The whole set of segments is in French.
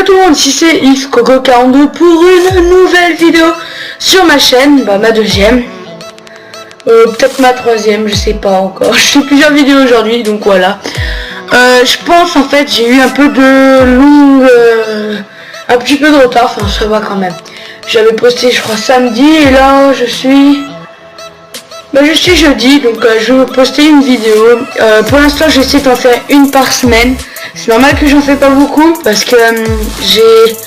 tout le monde, ici c'est XCoco42 pour une nouvelle vidéo sur ma chaîne, ma deuxième, peut-être ma troisième, je sais pas encore. Je fais plusieurs vidéos aujourd'hui, donc voilà. Je pense en fait j'ai eu un peu de un petit peu de retard, enfin ça va quand même. J'avais posté je crois samedi et là je suis jeudi, donc je vais poster une vidéo. Pour l'instant j'essaie d'en faire une par semaine. C'est normal que j'en fais pas beaucoup parce que j'ai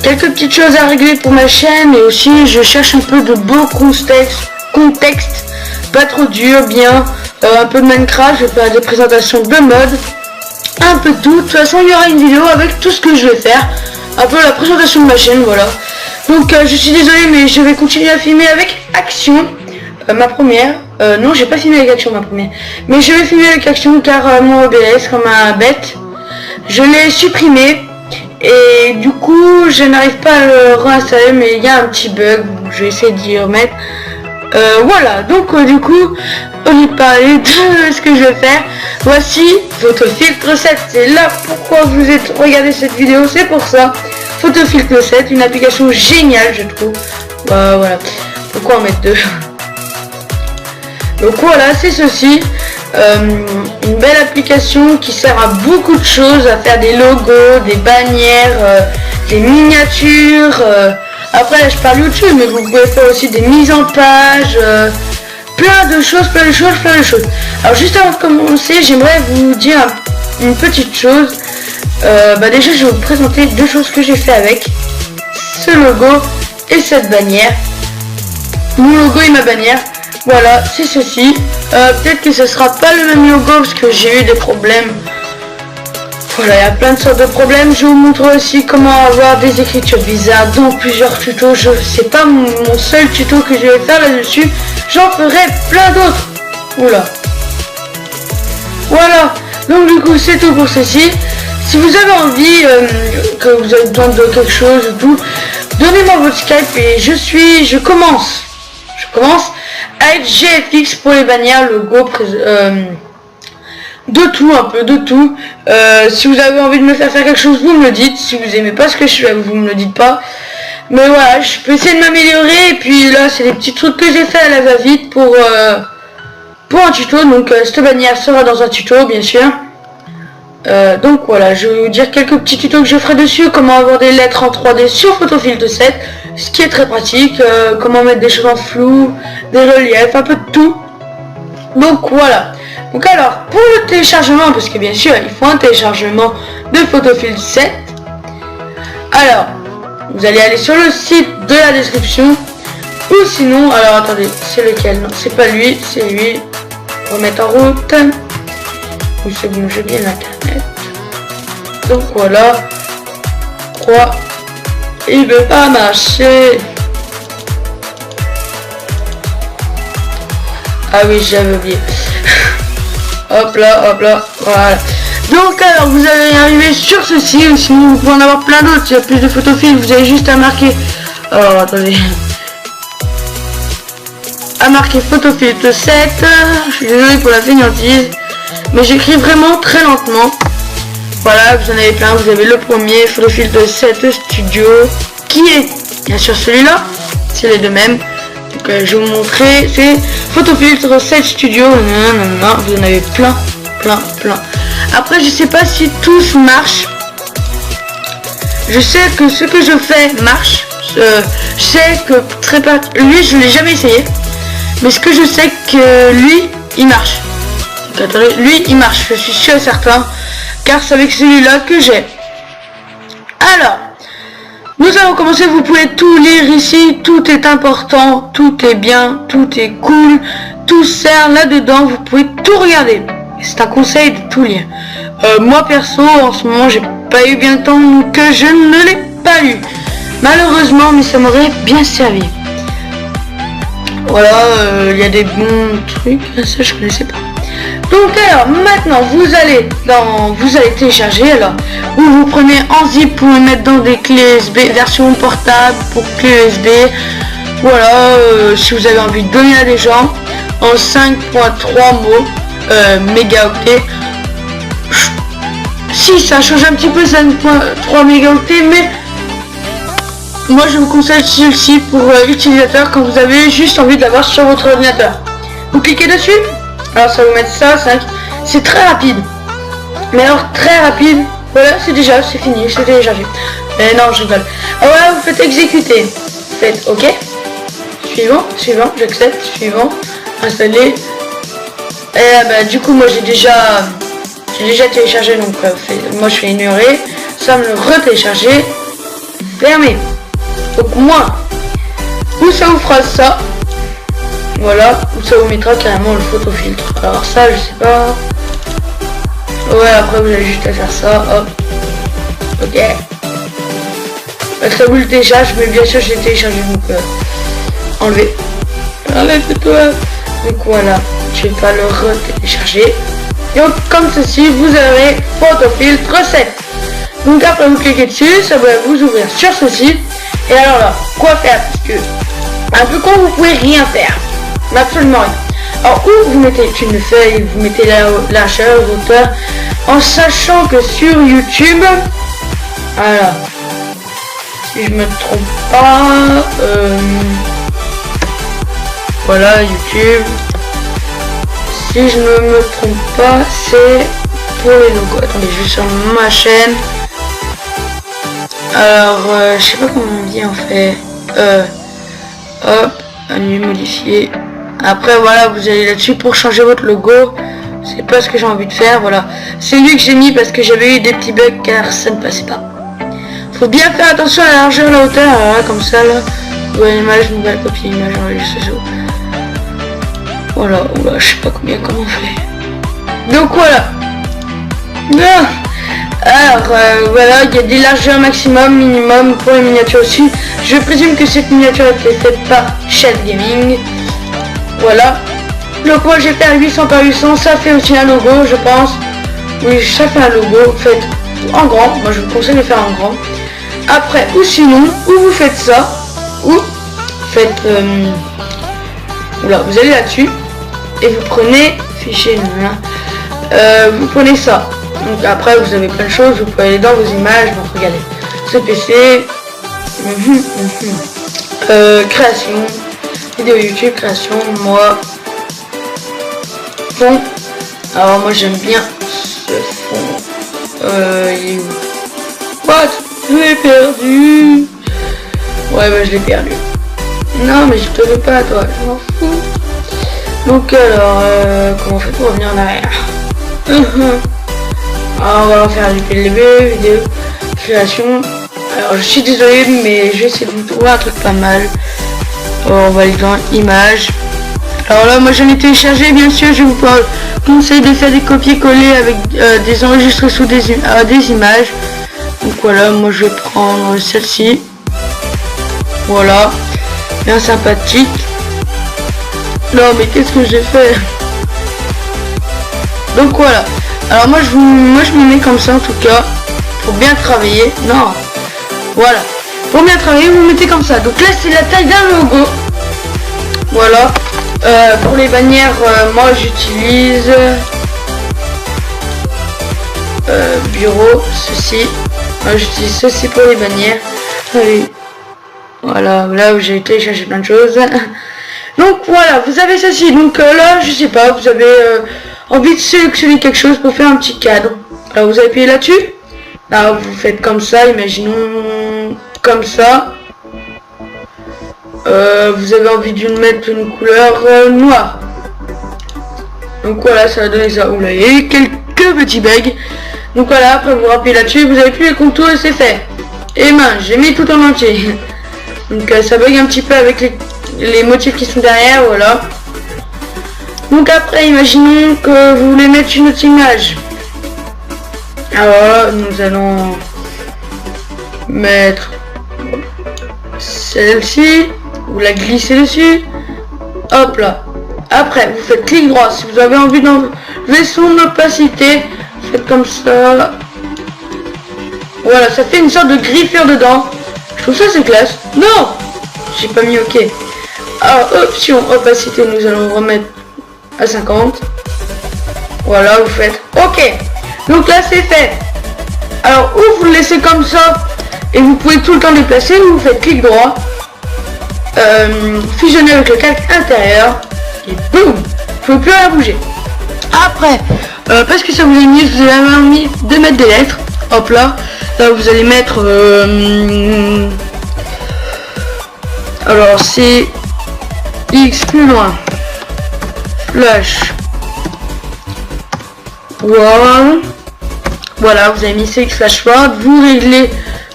quelques petites choses à régler pour ma chaîne et aussi je cherche un peu de beau contexte, pas trop dur, bien, un peu de Minecraft, je vais faire des présentations de mode, un peu de tout. De toute façon il y aura une vidéo avec tout ce que je vais faire, un peu la présentation de ma chaîne, voilà. Donc je suis désolé mais je vais continuer à filmer avec Action. Ma première, non j'ai pas filmé avec Action ma première, mais je vais filmer avec Action car mon OBS comme un bête, je l'ai supprimé et du coup je n'arrive pas à le réinstaller, mais il y a un petit bug, je vais essayer d'y remettre. Voilà, donc du coup au lieu de parler de ce que je vais faire, voici Photofiltre 7, c'est là pourquoi vous êtes regardé cette vidéo, c'est pour ça. Photofiltre 7, une application géniale je trouve. Voilà, pourquoi en mettre deux? Donc voilà, c'est ceci, une belle application qui sert à beaucoup de choses, à faire des logos, des bannières, des miniatures. Après là je parle YouTube, mais vous pouvez faire aussi des mises en page, plein de choses. Alors juste avant de commencer, j'aimerais vous dire une petite chose. Déjà je vais vous présenter deux choses que j'ai fait avec ce logo et cette bannière. Mon logo et ma bannière. Voilà, c'est ceci. Peut-être que ce sera pas le même logo parce que j'ai eu des problèmes. Voilà, il y a plein de sortes de problèmes. Je vous montre aussi comment avoir des écritures bizarres dans plusieurs tutos. C'est pas mon seul tuto que je vais faire là-dessus. J'en ferai plein d'autres. Oula. Voilà. Donc du coup, c'est tout pour ceci. Si vous avez envie que vous avez besoin de quelque chose ou tout, donnez-moi votre Skype et je commence à être GFX pour les bannières, logo, de tout, un peu de tout. Si vous avez envie de me faire quelque chose, vous me le dites. Si vous aimez pas ce que je fais, vous me le dites pas. Mais voilà, je peux essayer de m'améliorer. Et puis là, c'est des petits trucs que j'ai fait à la va-vite pour un tuto. Donc cette bannière sera dans un tuto, bien sûr. Donc voilà, je vais vous dire quelques petits tutos que je ferai dessus, comment avoir des lettres en 3D sur Photofiltre 7, ce qui est très pratique, comment mettre des choses en flou, des reliefs, un peu de tout. Donc voilà. Donc alors, pour le téléchargement, parce que bien sûr, il faut un téléchargement de Photofiltre 7. Alors, vous allez aller sur le site de la description, ou sinon, alors attendez, c'est lequel? Non, c'est pas lui, c'est lui. Remettre en route. Oui, c'est bon, j'ai bien internet. Donc voilà. 3. Il veut pas marcher. Ah oui, j'avais oublié. hop là, voilà. Donc alors, vous allez arriver sur ce site, sinon vous pouvez en avoir plein d'autres. Il y a plus de photofilms, vous avez juste à marquer. Alors attendez. À marquer Photofiltre 7. Je suis désolé pour la fainéantise, mais j'écris vraiment très lentement. Voilà, vous en avez plein. Vous avez le premier, Photofiltre 7 Studio, qui est bien sûr celui-là. C'est les deux mêmes. Donc je vais vous montrer. C'est Photofiltre 7 Studio. Vous en avez plein. Après, je sais pas si tous marchent. Je sais que ce que je fais marche. Je sais que lui, je l'ai jamais essayé. Mais ce que je sais que lui, il marche. Attendez, lui il marche, je suis sûr et certain, car c'est avec celui-là que j'ai. Alors, nous allons commencer. Vous pouvez tout lire ici, tout est important, tout est bien, tout est cool, tout sert là-dedans, vous pouvez tout regarder. C'est un conseil de tout lire. Moi perso, en ce moment, j'ai pas eu bien de temps que je ne l'ai pas lu. Malheureusement, mais ça m'aurait bien servi. Voilà, il y a des bons trucs, ça je connaissais pas. Donc alors maintenant vous allez télécharger. Alors vous prenez en zip pour le mettre dans des clés USB, version portable pour clés USB. Voilà, si vous avez envie de donner à des gens en 5.3 mots mégaoctets. Si si ça change un petit peu, ça 3 mégaoctets, mais moi je vous conseille celle-ci pour utilisateur quand vous avez juste envie de l'avoir sur votre ordinateur. Vous cliquez dessus, alors ça va vous mettre ça, 5, c'est très rapide. Mais alors très rapide, voilà, c'est fini, c'est téléchargé. Mais non, je rigole. Alors voilà, vous faites exécuter, faites OK, suivant, j'accepte, suivant, installer. Et bah du coup moi j'ai déjà téléchargé, donc moi je fais ignorer, ça me le retélécharger, fermé. Donc moi, ou ça vous fera ça, voilà, ou ça vous mettra carrément le photofiltre. Alors ça je sais pas. Ouais, après vous avez juste à faire ça, hop. OK. Ça vous le télécharge, mais bien sûr j'ai téléchargé, donc enlever. Enlève-toi. Donc voilà, je vais pas le retélécharger. Donc comme ceci, vous avez photofiltre 7. Donc après vous cliquez dessus, ça va vous ouvrir sur ceci. Et alors là, quoi faire? Parce que un peu con, vous pouvez rien faire. Absolument rien. Alors où vous mettez une feuille, vous mettez la chaleur, hauteur, en sachant que sur YouTube, voilà, si je me trompe pas, voilà YouTube, si je ne me trompe pas, c'est pour les logos. Attendez, je vais sur ma chaîne. Alors, je sais pas comment on dit en fait. Hop, annuler, modifier. Après voilà, vous allez là-dessus pour changer votre logo. C'est pas ce que j'ai envie de faire, voilà. C'est lui que j'ai mis parce que j'avais eu des petits bugs car ça ne passait pas. Faut bien faire attention à la largeur, la hauteur, là, comme ça là. Nouvelle image, nouvelle copie image, enregistré. Voilà, oula, je sais pas comment on fait. Donc voilà. Non. Alors voilà, il y a des largeurs maximum, minimum pour les miniatures aussi. Je présume que cette miniature a été faite par Shed Gaming. Voilà. Donc moi j'ai fait 800 par 800, ça fait aussi un logo je pense. Oui, ça fait un logo, faites en grand, moi je vous conseille de faire en grand. Après, ou sinon, ou vous faites ça, ou faites... Oula, vous allez là-dessus, et vous prenez, fichier, vous prenez ça. Donc après vous avez plein de choses, vous pouvez aller dans vos images, donc regardez, CPC, création, vidéo YouTube, création, moi, fond, alors moi j'aime bien ce fond, il est où? What? Je l'ai perdu. Ouais bah je l'ai perdu. Non mais je te veux pas toi, je m'en fous. Donc alors, comment on fait pour revenir en arrière? Alors, on va en faire du PLB, vidéo, création. Alors je suis désolé mais je vais essayer de vous trouver un truc pas mal. Alors, on va aller dans images. Alors là moi j'en ai téléchargé, bien sûr je vous conseille de faire des copier-coller avec des enregistrés sous des images. Donc voilà, moi je vais prendre celle-ci. Voilà, bien sympathique. Non mais qu'est-ce que j'ai fait? Donc voilà. Alors moi je me mets comme ça en tout cas. Pour bien travailler. Non. Voilà. Pour bien travailler, vous mettez comme ça. Donc là c'est la taille d'un logo. Voilà. Pour les bannières, moi j'utilise bureau, ceci. Moi j'utilise ceci pour les bannières. Allez. Voilà, là où j'ai téléchargé plein de choses. Donc voilà, vous avez ceci. Donc là, je sais pas, vous avez envie de sélectionner quelque chose pour faire un petit cadre. Alors vous appuyez là-dessus. Là vous faites comme ça, imaginons comme ça. Vous avez envie de mettre une couleur noire. Donc voilà, ça va donner ça. Oula, il y a eu quelques petits bugs. Donc voilà, après vous rappuyez là-dessus, vous avez plus les contours et c'est fait. Et mince, j'ai mis tout en entier. Donc ça bug un petit peu avec les motifs qui sont derrière, voilà. Donc après, imaginons que vous voulez mettre une autre image. Alors nous allons mettre celle-ci. Vous la glissez dessus. Hop là. Après, vous faites clic droit. Si vous avez envie d'enlever son opacité, faites comme ça. Voilà, ça fait une sorte de griffure dedans. Je trouve ça c'est classe. Non, j'ai pas mis OK. Alors, option opacité, nous allons remettre à 50. Voilà, vous faites OK. Donc là, c'est fait. Alors ou vous le laissez comme ça et vous pouvez tout le temps déplacer, ou vous faites clic droit, fusionner avec le calque intérieur et boum, vous ne pouvez plus rien bouger. Après, parce que ça vous amuse, vous avez envie de mettre des lettres. Hop là, là vous allez mettre alors c'est X plus loin, flash, wow. Voilà, vous avez mis CX flash forward, vous réglez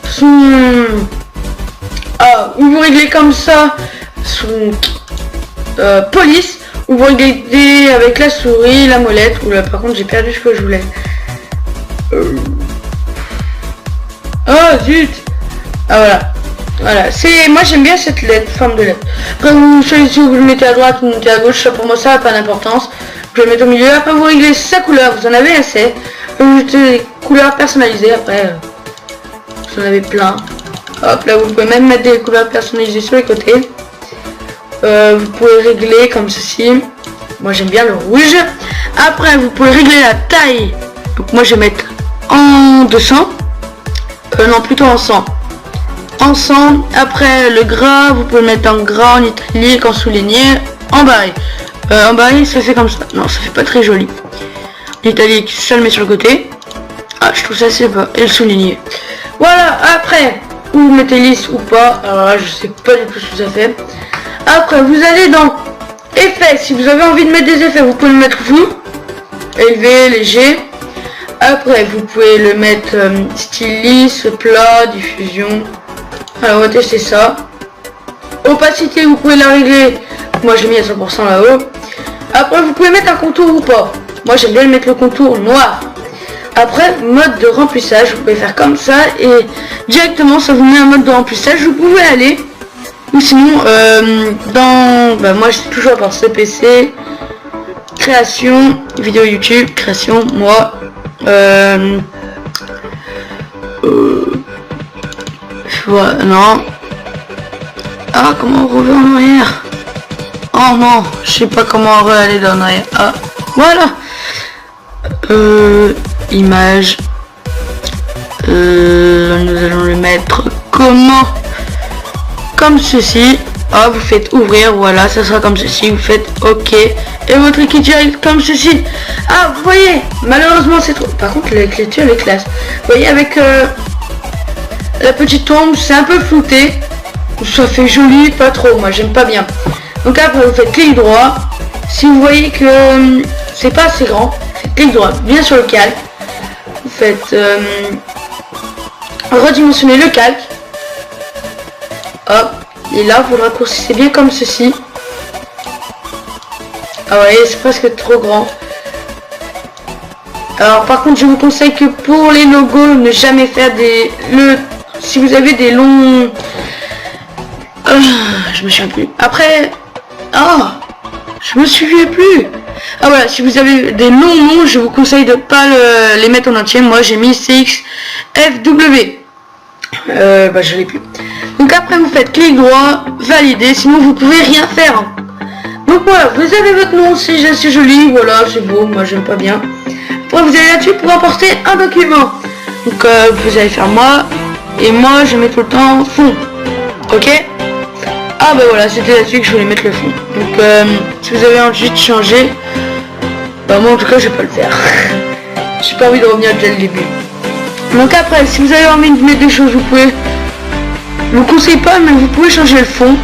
son ou vous réglez comme ça son police, ou vous réglez avec la souris, la molette. Ou là par contre j'ai perdu ce que je voulais. Oh zut. Ah voilà. Voilà, c'est moi j'aime bien cette lettre, forme de lettre. Après vous choisissez, vous le mettez à droite, vous le mettez à gauche, ça pour moi ça n'a pas d'importance. Je vais le mettre au milieu, après vous réglez sa couleur, vous en avez assez. Vous mettez des couleurs personnalisées, après vous en avez plein. Hop là vous pouvez même mettre des couleurs personnalisées sur les côtés. Vous pouvez régler comme ceci. Moi j'aime bien le rouge. Après vous pouvez régler la taille. Donc moi je vais mettre en 200. Non plutôt en 100. En 100. Après le gras, vous pouvez le mettre en gras, en italique, en souligné, en barré. En barré ça fait comme ça. Non ça fait pas très joli. L'italique ça le met sur le côté. Ah je trouve ça c'est pas. Et le souligné. Voilà, après ou vous mettez lisse ou pas. Alors là je sais pas du tout ce que ça fait. Après vous allez dans effets. Si vous avez envie de mettre des effets, vous pouvez le mettre flou, élevé, léger. Après vous pouvez le mettre style lisse, plat, diffusion. Alors on va tester ça. Opacité vous pouvez la régler. Moi j'ai mis à 100% là-haut. Après vous pouvez mettre un contour ou pas. Moi j'aime bien mettre le contour noir. Après mode de remplissage, vous pouvez faire comme ça et directement ça vous met un mode de remplissage. Vous pouvez aller, ou sinon dans moi je suis toujours par CPC, création, vidéo YouTube, création, moi voilà, non. Ah comment on revient en arrière? Oh non, je sais pas comment on va aller en arrière. Ah voilà. Image. Nous allons le mettre comment? Comme ceci. Ah vous faites ouvrir, voilà, ça sera comme ceci, vous faites OK et votre écriture est comme ceci. Ah vous voyez, malheureusement c'est trop. Par contre l'écriture elle est classe. Vous voyez avec la petite tombe, c'est un peu flouté. Ça fait joli, pas trop, moi j'aime pas bien. Donc après vous faites clic droit. Si vous voyez que c'est pas assez grand, faites clic droit, bien sur le calque. Vous faites redimensionner le calque. Hop, et là vous le raccourcissez bien comme ceci. Ah ouais, c'est presque trop grand. Alors par contre je vous conseille que pour les logos, ne jamais faire si vous avez des longs... je me souviens plus. Après... je me souviens plus. Ah voilà, si vous avez des longs noms, je vous conseille de pas les mettre en entier. Moi j'ai mis CXFW. Je l'ai plus. Donc après vous faites clic droit, valider, sinon vous pouvez rien faire. Donc voilà, vous avez votre nom, c'est assez joli, voilà, c'est beau, moi j'aime pas bien. Après vous allez là-dessus pour importer un document. Donc vous allez faire moi, et moi je mets tout le temps fond. Ok. Ah bah voilà, c'était là-dessus que je voulais mettre le fond. Donc si vous avez envie de changer, bah moi en tout cas je vais pas le faire. J'ai pas envie de revenir dès le début. Donc après, si vous avez envie de mettre des choses, vous pouvez. Je vous conseille pas, mais vous pouvez changer le fond.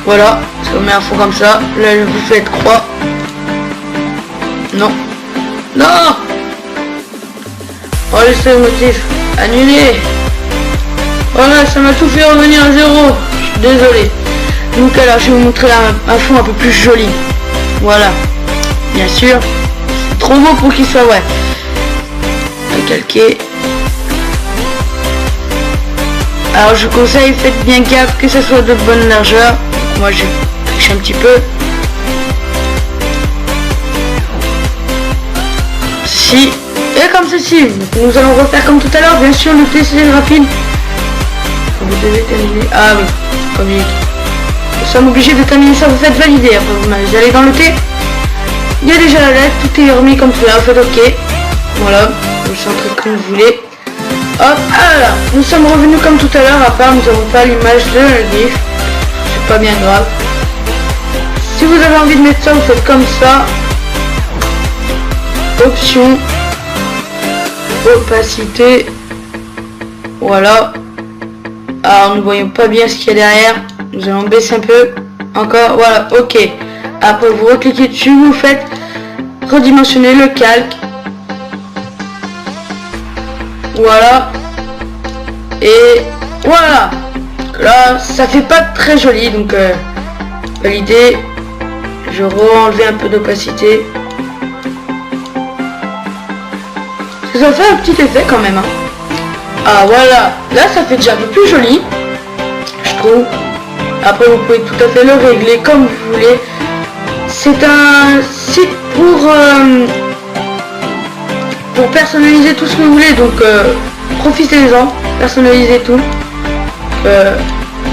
Voilà, ça vous met un fond comme ça. Là vous faites croix. Non. Non. Oh laissez le motif. Annulé. Voilà, ça m'a tout fait revenir à zéro. Je suis désolé. Donc alors je vais vous montrer un fond un peu plus joli. Voilà. Bien sûr. C'est trop beau pour qu'il soit ouais. À calquer. Alors je vous conseille, faites bien gaffe que ça soit de bonne largeur. Donc, moi je triche un petit peu. Ceci. Et comme ceci. Donc, nous allons refaire comme tout à l'heure. Bien sûr le test est rapide. Vous devez terminer. Ah oui, comme il est. Nous sommes obligés de terminer ça, vous faites valider. Après vous allez dans le T. Il y a déjà la lettre, tout est remis comme cela, vous faites OK. Voilà. vous centrez comme vous voulez. Hop, alors, nous sommes revenus comme tout à l'heure, à part nous n'avons pas l'image de la GIF. C'est pas bien grave. Si vous avez envie de mettre ça, vous faites comme ça. Option, opacité. Voilà. Alors nous voyons pas bien ce qu'il y a derrière. Nous allons baisser un peu. Encore, voilà, ok. Après vous recliquez dessus, vous faites redimensionner le calque. Voilà. Et voilà. Là, ça fait pas très joli, donc validé. Je re-enlever un peu d'opacité. Ça fait un petit effet quand même. Hein. Ah voilà. Là, ça fait déjà un peu plus joli, je trouve. Après, vous pouvez tout à fait le régler comme vous voulez. C'est un site pour personnaliser tout ce que vous voulez, donc profitez-en, personnalisez tout.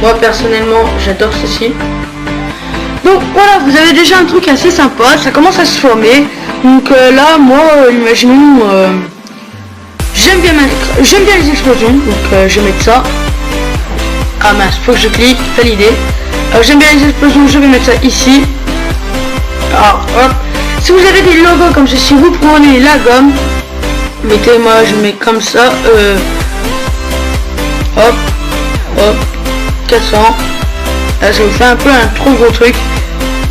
Moi personnellement j'adore ceci. Donc voilà, vous avez déjà un truc assez sympa, ça commence à se former. Donc là moi imaginons j'aime bien les explosions, donc je vais mettre ça. Ah mince, faut que je clique, valider. Alors j'aime bien les explosions, je vais mettre ça ici. Alors hop, si vous avez des logos comme ceci, vous prenez la gomme. Mettez, moi je mets comme ça, hop, hop, 400, là ça vous fait un peu un trop gros truc,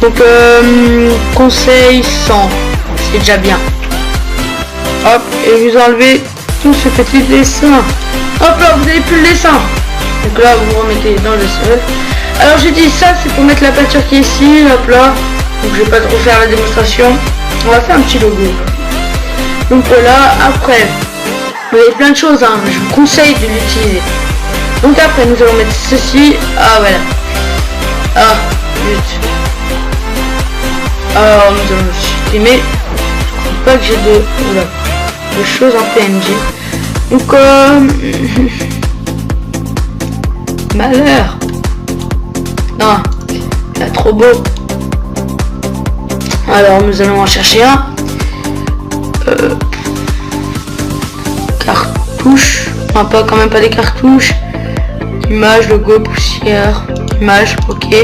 donc conseil 100, c'est déjà bien, hop, et vous enlevez tout ce petit dessin, hop là, vous n'avez plus le dessin, donc là vous remettez dans le sol. Alors j'ai dit ça c'est pour mettre la peinture qui est ici, hop là, donc je vais pas trop faire la démonstration, on va faire un petit logo. Donc voilà, après, vous avez plein de choses, hein, je vous conseille de l'utiliser. Donc après, nous allons mettre ceci. Ah voilà. Ah, vite. Alors, nous allons supprimer. Je ne crois pas que j'ai de choses en PNG. Donc, malheur. Non, c'est trop beau. Alors, nous allons en chercher un. Cartouche, enfin pas quand même pas des cartouches, image, logo, poussière, image, ok,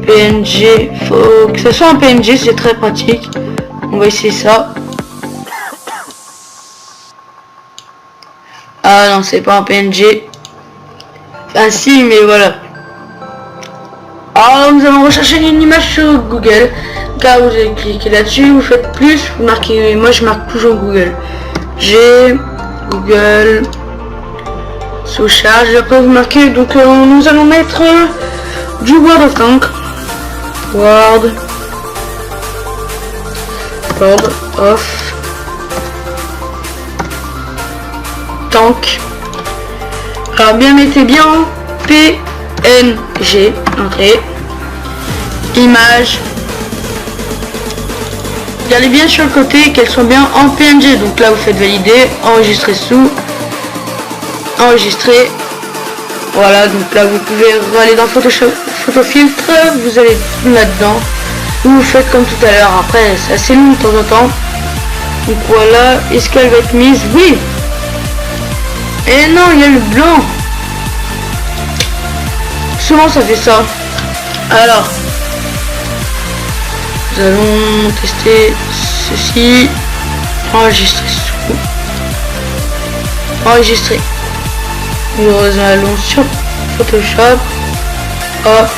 PNG, faut que ce soit un PNG, c'est très pratique, on va essayer ça. Ah non, c'est pas un PNG, enfin si, mais voilà. Alors nous allons rechercher une image sur Google. Car vous allez cliquer là-dessus, vous faites plus, vous marquez, moi je marque toujours Google. J'ai Google sous charge, après vous marquez, donc nous allons mettre du World of Tank. World of Tank. Alors bien mettez bien PNG, entrée, image. Regardez bien sur le côté qu'elles sont bien en PNG. Donc là vous faites valider, enregistrer sous, enregistrer. Voilà, donc là vous pouvez aller dans Photoshop, Photofiltre, vous allez là-dedans. Vous faites comme tout à l'heure. Après c'est assez long de temps en temps. Donc voilà, est-ce qu'elle va être mise? Oui. Et non, il y a le blanc. Souvent ça fait ça. Alors. Nous allons tester ceci. Enregistrer sous. Enregistrer. Nous allons sur Photoshop. Hop.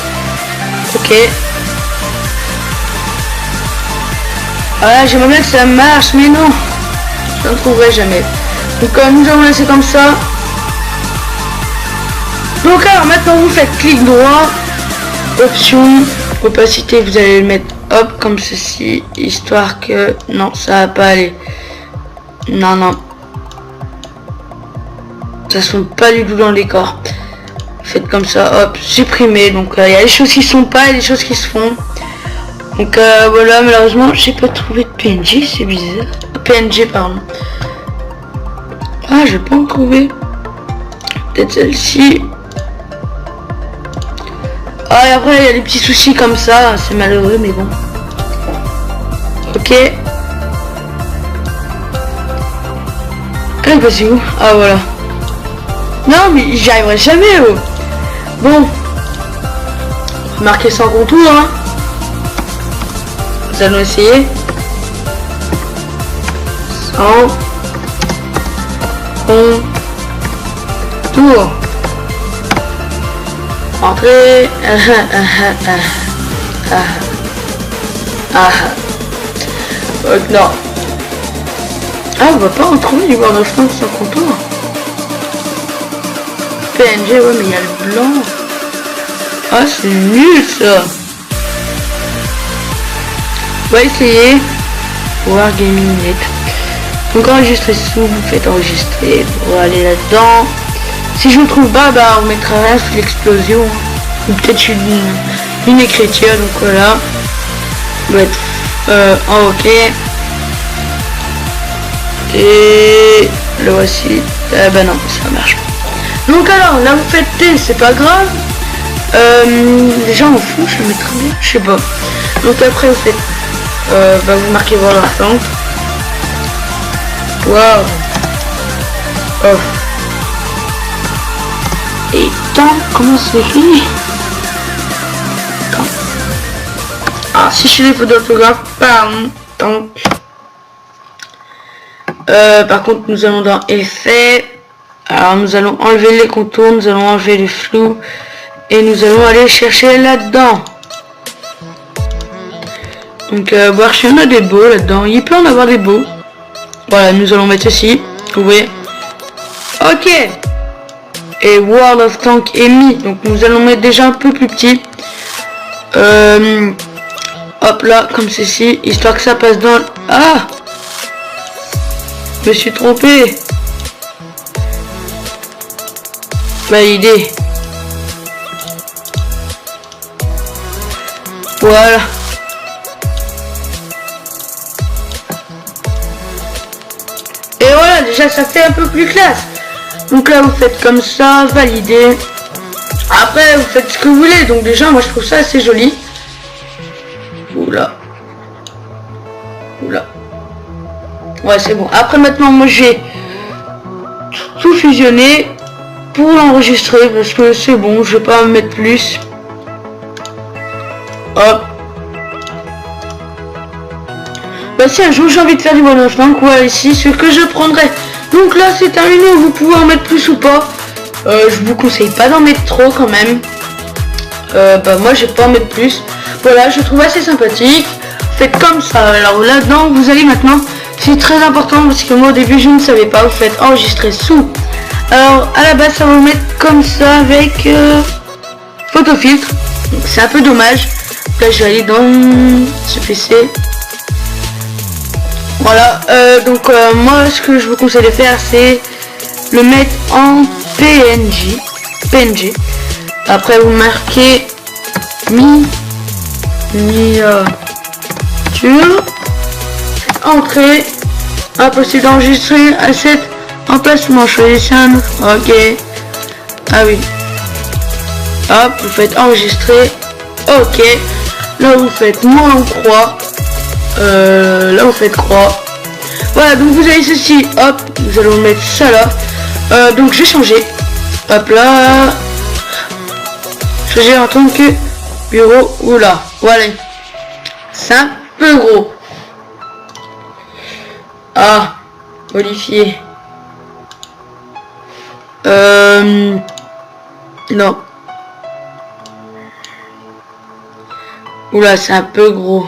Ok. Voilà, j'aimerais bien que ça marche, mais non. Je ne trouverai jamais. Donc nous allons laisser comme ça. Donc alors maintenant vous faites clic droit. Option. Opacité, vous allez le mettre hop comme ceci, histoire que non ça va pas aller, non ça sonne pas du tout dans le décor. Faites comme ça, hop, supprimer. Donc il y a des choses qui sont pas et des choses qui se font. Donc voilà, malheureusement j'ai pas trouvé de PNG, c'est bizarre. PNG pardon. Ah, j'ai pas en trouvé. Peut-être celle-ci. Ah, et après il y a des petits soucis comme ça, c'est malheureux mais bon. Ok. Là, il est passé où? Ah, voilà. Non, mais j'y arriverai jamais, oh. Bon. Marquer sans contour, hein. Nous allons essayer. Sans contour. Entrée. Non. Ah, on va pas retrouver du World of Tanks sans contour. PNG, ouais, mais il y a le blanc. Ah, c'est nul ça. On va essayer. War Gaming Net. Donc enregistrer sous, vous faites enregistrer pour aller là-dedans. Si je ne trouve pas, bah on mettra rien sur l'explosion. Ou peut-être une écriture, donc voilà. On va être en OK. Et le voici. Ah bah non, ça marche pas. Donc alors, là vous faites T, c'est pas grave. Déjà on fout, je le mettrai bien, je sais pas. Donc après vous faites bah vous marquez voir leur tank. Waouh. Off. Et tant, comment c'est écrit? Ah, si je fais des fautes d'orthographe, pardon. Tank. Par contre, nous allons dans Effets. Alors, nous allons enlever les contours, nous allons enlever les flous. Et nous allons aller chercher là-dedans. Donc, voir si on a des beaux là-dedans. Il peut en avoir des beaux. Voilà, nous allons mettre ceci. Vous voyez. Ok. Et World of Tanks est mis. Donc, nous allons mettre déjà un peu plus petit. Hop là, comme ceci. Histoire que ça passe dans... Ah! Je me suis trompé. Validé. Voilà. Et voilà, déjà ça fait un peu plus classe. Donc là vous faites comme ça, valider. Après vous faites ce que vous voulez. Donc déjà moi je trouve ça assez joli. Oula. Oula. Ouais, c'est bon. Après maintenant moi j'ai tout fusionné pour l'enregistrer parce que c'est bon, je vais pas en mettre plus. Hop. Bah si un jour j'ai envie de faire du World of Tanks, voilà ici ce que je prendrai. Donc là c'est terminé, vous pouvez en mettre plus ou pas. Je vous conseille pas d'en mettre trop quand même. Bah moi je vais pas en mettre plus. Voilà, je trouve assez sympathique. Faites comme ça. Alors là-dedans vous allez maintenant, c'est très important parce que moi au début je ne savais pas, vous faites enregistrer sous. Alors à la base ça va vous mettre comme ça avec photofiltre. Donc c'est un peu dommage. Là je vais aller dans ce PC. Voilà, donc moi ce que je vous conseille de faire c'est le mettre en PNG. Après vous marquez miniature, entrée, impossible d'enregistrer à cet emplacement, choisissez un autre. Ok. Ah oui. Hop, vous faites enregistrer. Ok. Là vous faites moins en croix. Là vous faites croix. Voilà, donc vous avez ceci. Hop, nous allons mettre ça là. Donc j'ai changé. Hop là. Changer en tant que bureau. Oula. Voilà. C'est un peu gros. Ah. Modifier. Non. Oula, c'est un peu gros.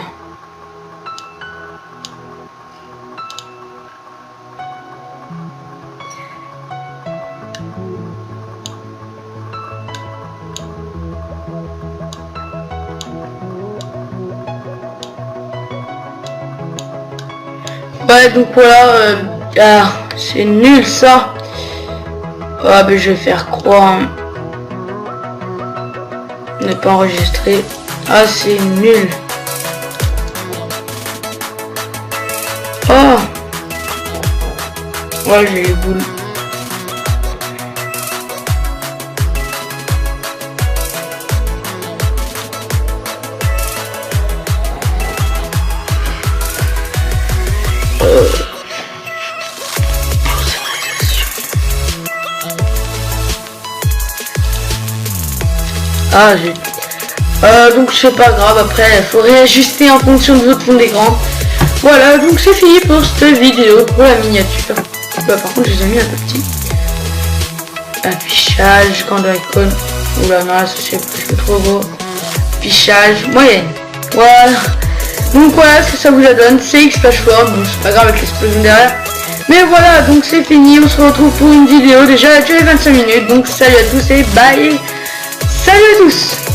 Ouais, donc voilà, c'est nul ça. Ah, ben je vais faire croix. Ne pas enregistrer. Ah, c'est nul. Oh. Ouais, j'ai les boules. Ah, j'ai... donc c'est pas grave, après il faut réajuster en fonction de votre fond d'écran. Voilà, donc c'est fini pour cette vidéo, pour la miniature. Bah, par contre je les ai mis un peu petits. Affichage, grande icône. Oula, non, ça c'est presque trop gros. Affichage, moyenne. Voilà. Donc voilà ce que ça vous donne, c'est X-Splash4, bon c'est pas grave avec l'explosion derrière. Mais voilà, donc c'est fini, on se retrouve pour une vidéo, déjà elle a duré 25 minutes, donc salut à tous et bye. Salut à tous.